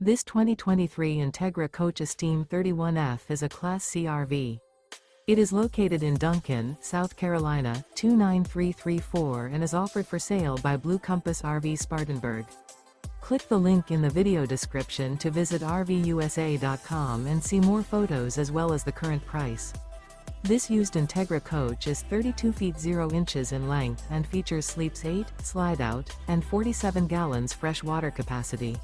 This 2023 Entegra Coach Esteem 31F is a Class C RV. It is located in Duncan, South Carolina, 29334 and is offered for sale by Blue Compass RV Spartanburg. Click the link in the video description to visit RVUSA.com and see more photos as well as the current price. This used Entegra coach is 32 feet 0 inches in length and features sleeps 8, Slideout, and 47 gallons fresh water capacity.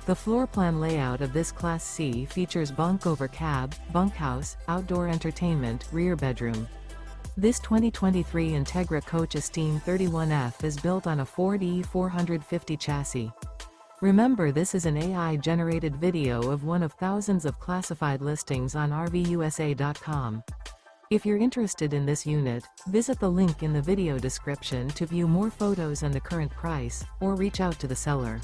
The floor plan layout of this Class C features Bunk Over Cab, Bunkhouse, outdoor entertainment, rear bedroom. This 2023 Entegra Coach Esteem 31F is built on a Ford E450 chassis. Remember, this is an AI-generated video of one of thousands of classified listings on RVUSA.com. If you're interested in this unit, visit the link in the video description to view more photos and the current price, or reach out to the seller.